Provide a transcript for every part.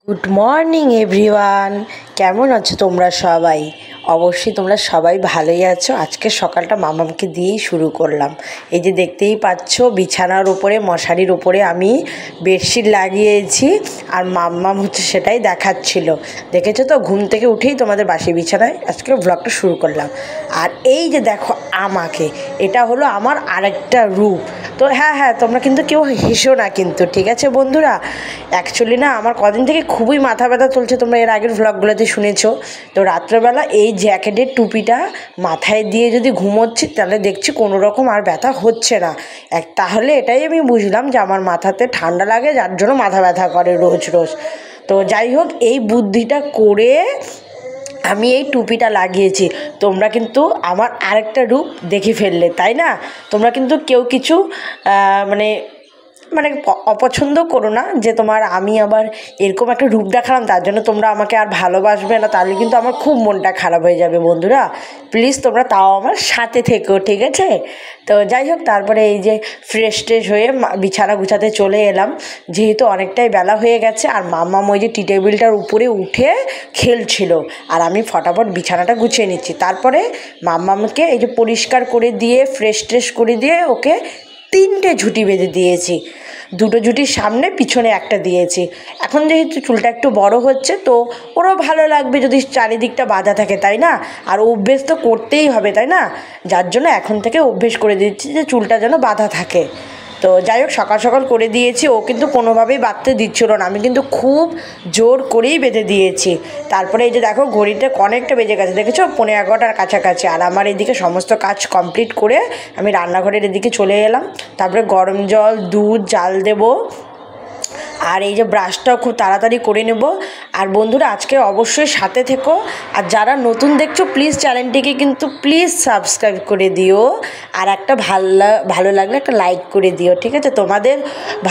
Good morning everyone, কেমন আছো তোমরা সবাই? অবশ্যই তোমরা সবাই ভালোই আছো। আজকে সকালটা মামামকে দিয়েই শুরু করলাম। এই যে দেখতেই পাচ্ছ, বিছানার উপরে মশারির উপরে আমি বেডশিট লাগিয়েছি আর মাম্মাম হচ্ছে সেটাই দেখাচ্ছিল। দেখেছো তো, ঘুম থেকে উঠেই তোমাদের বাসি বিছানায় আজকে ব্লগটা শুরু করলাম। আর এই যে দেখো আমাকে, এটা হলো আমার আরেকটা রূপ। তো হ্যাঁ, তোমরা কিন্তু কেউ হেসো না কিন্তু, ঠিক আছে বন্ধুরা? অ্যাকচুয়ালি না, আমার কদিন থেকে খুবই মাথা ব্যথা চলছে, তোমরা এর আগের ভ্লগগুলোতে শুনেছো। তো রাত্রেবেলা এই জ্যাকেটের টুপিটা মাথায় দিয়ে যদি ঘুমোচ্ছি, তাহলে দেখছি কোনো রকম আর ব্যথা হচ্ছে না। তাহলে এটাই আমি বুঝলাম যে আমার মাথাতে ঠান্ডা লাগে, যার জন্য মাথা ব্যথা করে রোজ রোজ। তো যাই হোক, এই বুদ্ধিটা করে আমি এই টুপিটা লাগিয়েছি। তোমরা কিন্তু আমার আরেকটা রূপ দেখে ফেললে, তাই না? তোমরা কিন্তু কেউ কিছু মানে মানে অপছন্দ করো না যে আমি আবার এরকম একটা রূপ দেখালাম, তার জন্য তোমরা আমাকে আর ভালোবাসবে না, তাহলে কিন্তু আমার খুব মনটা খারাপ হয়ে যাবে বন্ধুরা। প্লিজ তোমরা তাও আমার সাথে থেকো, ঠিক আছে? তো যাই হোক, তারপরে এই যে ফ্রেশ হয়ে বিছানা গুছাতে চলে এলাম, যেহেতু অনেকটাই বেলা হয়ে গেছে। আর মাম্মাম ওই যে টি টেবিলটার উপরে উঠে খেলছিল, আর আমি ফটাফট বিছানাটা গুছিয়ে নিচ্ছি। তারপরে মাম্মামকে এই যে পরিষ্কার করে দিয়ে ফ্রেশ করে দিয়ে ওকে 3টে ঝুঁটি বেঁধে দিয়েছি। 2টো ঝুঁটির সামনে, পিছনে একটা দিয়েছি। এখন যেহেতু চুলটা একটু বড় হচ্ছে, তো ওরও ভালো লাগবে যদি চারিদিকটা বাঁধা থাকে, তাই না? আর অভ্যেস তো করতেই হবে, তাই না? যার জন্য এখন থেকে অভ্যেস করে দিচ্ছি যে চুলটা যেন বাঁধা থাকে। তো যাই হোক, সকাল সকাল করে দিয়েছি। ও কিন্তু কোনোভাবেই বাঁধতে দিচ্ছিল না, আমি কিন্তু খুব জোর করেই বেঁধে দিয়েছি। তারপরে এই যে দেখো, ঘড়িতে অনেকটা বেজে গেছে, দেখেছো? 11:15 কাছাকাছি। আর আমার এদিকে সমস্ত কাজ কমপ্লিট করে আমি রান্নাঘরের এদিকে চলে এলাম। তারপরে গরম জল, দুধ জাল দেবো, আর এই যে ব্রাশটাও খুব তাড়াতাড়ি করে নেব। আর বন্ধুরা, আজকে অবশ্যই সাথে থেকো। আর যারা নতুন দেখছো, প্লিজ চ্যানেলটিকে কিন্তু প্লিজ সাবস্ক্রাইব করে দিও। আর একটা ভালো লাগলে একটা লাইক করে দিও, ঠিক আছে? তোমাদের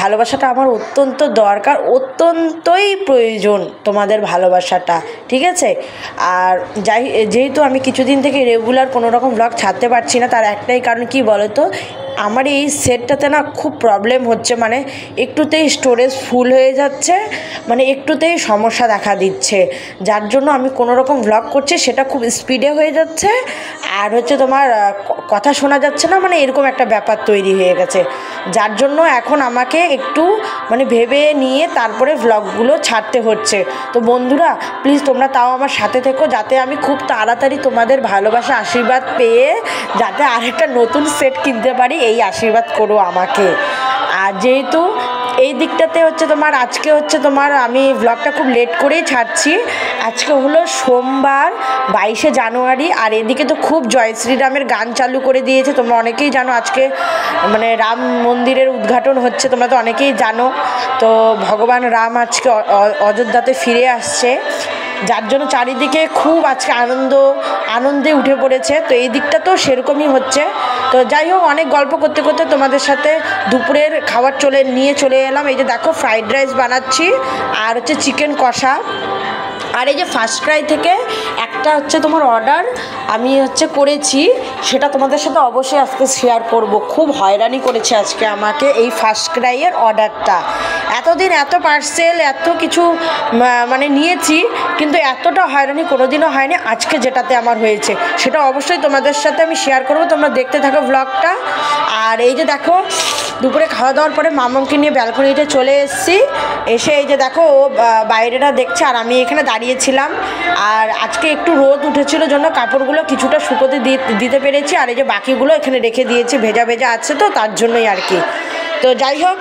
ভালোবাসাটা আমার অত্যন্ত দরকার, অত্যন্তই প্রয়োজন তোমাদের ভালোবাসাটা, ঠিক আছে? আর যেহেতু আমি কিছুদিন থেকে রেগুলার কোনো রকম ব্লগ ছাড়তে পারছি না, তার একটাই কারণ কি বলো তো, আমার এই সেটটাতে না খুব প্রবলেম হচ্ছে। মানে একটুতেই স্টোরেজ ফুল হয়ে যাচ্ছে, মানে একটুতেই সমস্যা দেখা দিচ্ছে, যার জন্য আমি কোনো রকম ব্লগ করছি সেটা খুব স্পিডে হয়ে যাচ্ছে। আর হচ্ছে তোমার কথা শোনা যাচ্ছে না, মানে এরকম একটা ব্যাপার তৈরি হয়ে গেছে, যার জন্য এখন আমাকে একটু মানে ভেবে নিয়ে তারপরে ব্লগগুলো ছাড়তে হচ্ছে। তো বন্ধুরা, প্লিজ তোমরা তাও আমার সাথে থেকো, যাতে আমি খুব তাড়াতাড়ি তোমাদের ভালোবাসা আশীর্বাদ পেয়ে যাতে আরেকটা নতুন সেট কিনতে পারি, এই আশীর্বাদ করো আমাকে। আর যেহেতু এই দিকটাতে হচ্ছে আজকে হচ্ছে আমি ব্লগটা খুব লেট করেই ছাড়ছি। আজকে হলো সোমবার, 22শে জানুয়ারি। আর এদিকে তো খুব জয় শ্রীরামের গান চালু করে দিয়েছে, তোমরা অনেকেই জানো। আজকে মানে রাম মন্দিরের উদ্ঘাটন হচ্ছে, তোমরা তো অনেকেই জানো। তো ভগবান রাম আজকে অযোধ্যাতে ফিরে আসছে, যার জন্য চারিদিকে খুব আজকে আনন্দে উঠে পড়েছে। তো এই দিকটা তো সেরকমই হচ্ছে। তো যাই হোক, অনেক গল্প করতে করতে তোমাদের সাথে দুপুরের খাবার নিয়ে চলে এলাম। এই যে দেখো, ফ্রাইড রাইস বানাচ্ছি, আর হচ্ছে চিকেন কষা। আর এই যে ফার্স্ট ক্রাই থেকে একটা হচ্ছে অর্ডার আমি করেছি, সেটা তোমাদের সাথে অবশ্যই আজকে শেয়ার করব। খুব হয়রানি করেছে আজকে আমাকে এই ফার্স্ট ক্রাইয়ের অর্ডারটা। এতদিন এত পার্সেল এত কিছু মানে নিয়েছি, কিন্তু এতটা হয়রানি কোনোদিনও হয়নি। আজকে যেটাতে আমার হয়েছে সেটা অবশ্যই তোমাদের সাথে আমি শেয়ার করব, তোমরা দেখতে থাকো ব্লগটা। আর এই যে দেখো, দুপুরে খাওয়া দাওয়ার পরে মামামকে নিয়ে ব্যালকনিতে চলে এসেছি। এসে এই যে দেখো, ও বাইরেটা দেখছে আর আমি এখানে দাঁড়িয়েছিলাম। আর আজকে একটু রোদ উঠেছিল জন্য কাপড়গুলো কিছুটা শুকোতে দিতে পেরেছি, আর এই যে বাকিগুলো এখানে রেখে দিয়েছি, ভেজা আছে তো, তার জন্যই আর কি। তো যাই হোক,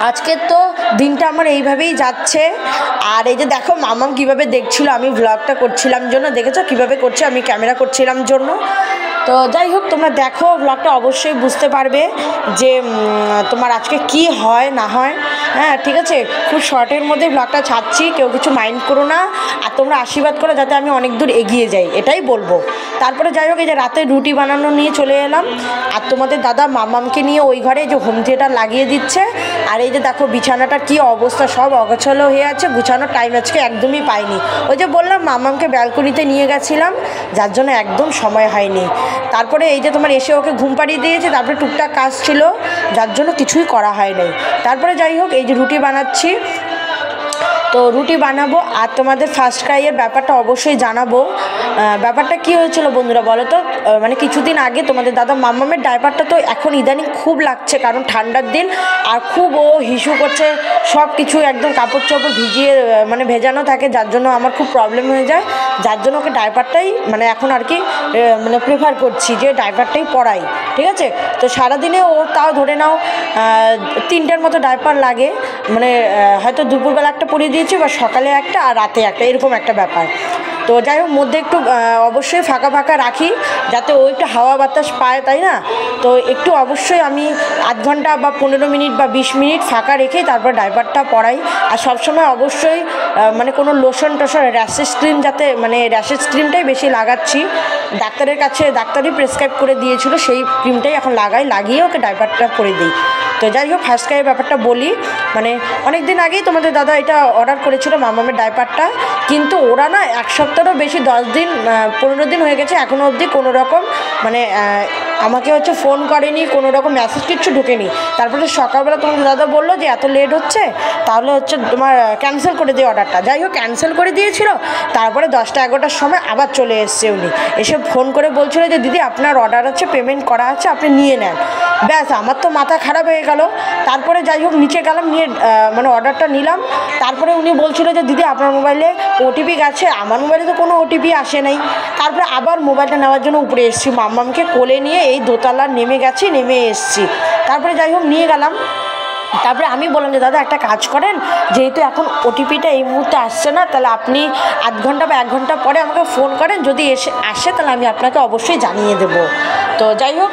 আজকে তো দিনটা আমার এইভাবেই যাচ্ছে। আর এই যে দেখো, মামাম কীভাবে দেখছিল আমি ব্লগটা করছিলাম জন্য, দেখেছো কীভাবে করছে, আমি ক্যামেরা করছিলাম জন্য। তো যাই হোক, তোমরা দেখো ব্লগটা, অবশ্যই বুঝতে পারবে যে তোমার আজকে কি হয় না হয়। হ্যাঁ, ঠিক আছে, খুব শর্টের মধ্যে ব্লগটা ছাড়ছি, কেউ কিছু মাইন্ড করো না। আর তোমরা আশীর্বাদ করো যাতে আমি অনেক দূর এগিয়ে যাই, এটাই বলবো। তারপরে যাই হোক, এই যে রাতে রুটি বানানো নিয়ে চলে এলাম। আর তোমাদের দাদা মামামকে নিয়ে ওই ঘরে যে হোম থিয়েটার লাগিয়ে দিচ্ছে। আর এই যে দেখো, বিছানাটার কি অবস্থা, সব অগোছালো হয়ে আছে, গুছানোর টাইম আজকে একদমই পাইনি। ওই যে বললাম, মামামকে ব্যালকনিতে নিয়ে গেছিলাম, যার জন্য একদম সময় হয়নি। তারপরে এই যে এসে ওকে ঘুম পাড়িয়ে দিয়েছে, তারপরে টুকটাক কাজ ছিল, যার জন্য কিছুই করা হয় নাই। তারপরে যাই হোক, এই যে রুটি বানাচ্ছি। তো রুটি বানাবো আর তোমাদের ফার্স্ট ক্রাইয়ের ব্যাপারটা অবশ্যই জানাবো। ব্যাপারটা কি হয়েছিল বন্ধুরা বলো তো, মানে কিছুদিন আগে তোমাদের দাদা মাম্মামের ডাইপারটা তো এখন ইদানিং খুব লাগছে, কারণ ঠান্ডার দিন আর খুব ও হিসু করছে, সব কিছু একদম কাপড় চোপড় ভিজিয়ে মানে ভেজানো থাকে, যার জন্য আমার খুব প্রবলেম হয়ে যায়, যার জন্য ওকে ডাইপারটাই মানে এখন আর কি মানে প্রেফার করছি যে ডাইপারটাই পরাই, ঠিক আছে। তো সারাদিনে ওর তাও ধরে নাও 3টার মতো ডাইপার লাগে, মানে হয়তো দুপুরবেলা একটা পরিয়ে দিয়েছি বা সকালে একটা আর রাতে একটা, এরকম একটা ব্যাপার। তো যাই হোক মধ্যে একটু অবশ্যই ফাঁকা ফাঁকা রাখি যাতে ও একটু হাওয়া বাতাস পায়, তাই না। তো একটু অবশ্যই আমি আধ ঘন্টা বা 15 মিনিট বা 20 মিনিট ফাঁকা রেখেই তারপর ডাইপারটা পরাই। আর সবসময় অবশ্যই মানে কোনো লোশন টোশন র্যাশেস ক্রিম, যাতে মানে র্যাশেস ক্রিমটাই বেশি লাগাচ্ছি, ডাক্তারের কাছে ডাক্তারই প্রেসক্রাইব করে দিয়েছিল, সেই ক্রিমটাই এখন লাগিয়ে ওকে ডাইপারটা পরে দিই। তো যাই হোক ফার্স্ট ক্রাইয়ের ব্যাপারটা বলি, মানে অনেক দিন আগেই তোমাদের দাদা এটা অর্ডার করেছিল মাম্মামের ডাইপারটা, কিন্তু ওরা না 1 সপ্তাহেরও বেশি 10 দিন 15 দিন হয়ে গেছে এখনও অবধি কোনো রকম মানে আমাকে হচ্ছে ফোন করেনি, কোনো রকম মেসেজ কিচ্ছু ঢোকেনি। তারপরে সকালবেলা তোমাদের দাদা বললো যে এত লেট হচ্ছে, তাহলে হচ্ছে তোমার ক্যান্সেল করে দিই অর্ডারটা। যাই হোক ক্যান্সেল করে দিয়েছিল, তারপরে 10টা 11টার সময় আবার চলে এসছে উনি, এসে ফোন করে বলছিল যে দিদি আপনার অর্ডার আছে, পেমেন্ট করা আছে, আপনি নিয়ে নেন। ব্যাস আমার তো মাথা খারাপ হয়ে গেল। তারপরে যাই হোক নিচে গেলাম, নিয়ে মানে অর্ডারটা নিলাম। তারপরে উনি বলছিল যে দিদি আপনার মোবাইলে ওটিপি গেছে, আমার মোবাইলে তো কোনো ওটিপি আসে নাই। তারপরে আবার মোবাইলটা নেওয়ার জন্য উপরে এসেছি, মাম্মামকে কোলে নিয়ে এই দোতলা নেমে এসেছি। তারপরে যাই হোক নিয়ে গেলাম। তারপরে আমি বললাম যে দাদা একটা কাজ করেন, যেহেতু এখন ওটিপিটা এই মুহূর্তে আসছে না, তাহলে আপনি আধ ঘন্টা বা 1 ঘন্টা পরে আমাকে ফোন করেন, যদি আসে তাহলে আমি আপনাকে অবশ্যই জানিয়ে দেবো। তো যাই হোক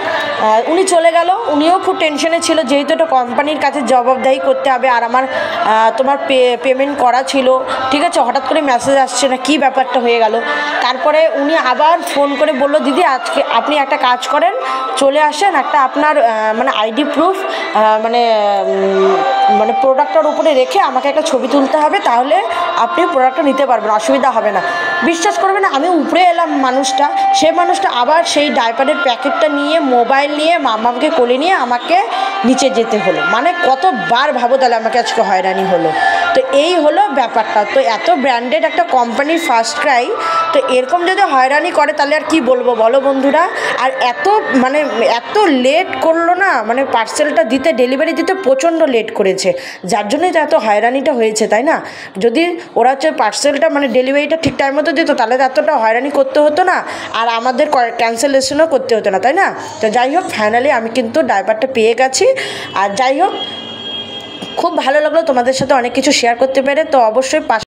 উনি চলে গেল, উনিও খুব টেনশনে ছিল, যেহেতু এটা কোম্পানির কাছে জবাবদাহি করতে হবে, আর আমার তোমার পেমেন্ট করা ছিল, ঠিক আছে। হঠাৎ করে মেসেজ আসছে না, কী ব্যাপারটা হয়ে গেল। তারপরে উনি আবার ফোন করে বললো দিদি আজকে আপনি একটা কাজ করেন, চলে আসেন, একটা আপনার মানে আইডি প্রুফ মানে প্রোডাক্টটার উপরে রেখে আমাকে একটা ছবি তুলতে হবে, তাহলে আপনি প্রোডাক্টটা নিতে পারবেন, অসুবিধা হবে না। বিশ্বাস করবেন না, আমি উপরে এলাম, সেই মানুষটা আবার সেই ডাইপারের প্যাকেটটা নিয়ে মোবাইল নিয়ে মাম্মামকে কোলে নিয়ে আমাকে নিচে যেতে হলো। মানে কতবার ভাবো তাহলে আমাকে আজকে হয়রানি হলো। তো এই হলো ব্যাপারটা। তো এত ব্র্যান্ডেড একটা কোম্পানির ফার্স্ট ক্রাই, তো এরকম যদি হয়রানি করে তাহলে আর কি বলবো বলো বন্ধুরা। আর এত লেট করলো না, মানে পার্সেলটা দিতে, ডেলিভারি দিতে প্রচণ্ড লেট করেছে, যার জন্যই তো এত হয়রানিটা হয়েছে, তাই না। যদি ওরা হচ্ছে পার্সেলটা মানে ডেলিভারিটা ঠিক টাইম মতো দিত, তাহলে তো এতটা হয়রানি করতে হতো না, আর আমাদের ক্যান্সেলেশনও করতে হতো না, তাই না। তো যাই হোক ফাইনালি আমি কিন্তু ডাইপারটা পেয়ে গেছি। আর যাই হোক খুব ভালো লাগলো তোমাদের সাথে অনেক কিছু শেয়ার করতে পেরে। তো অবশ্যই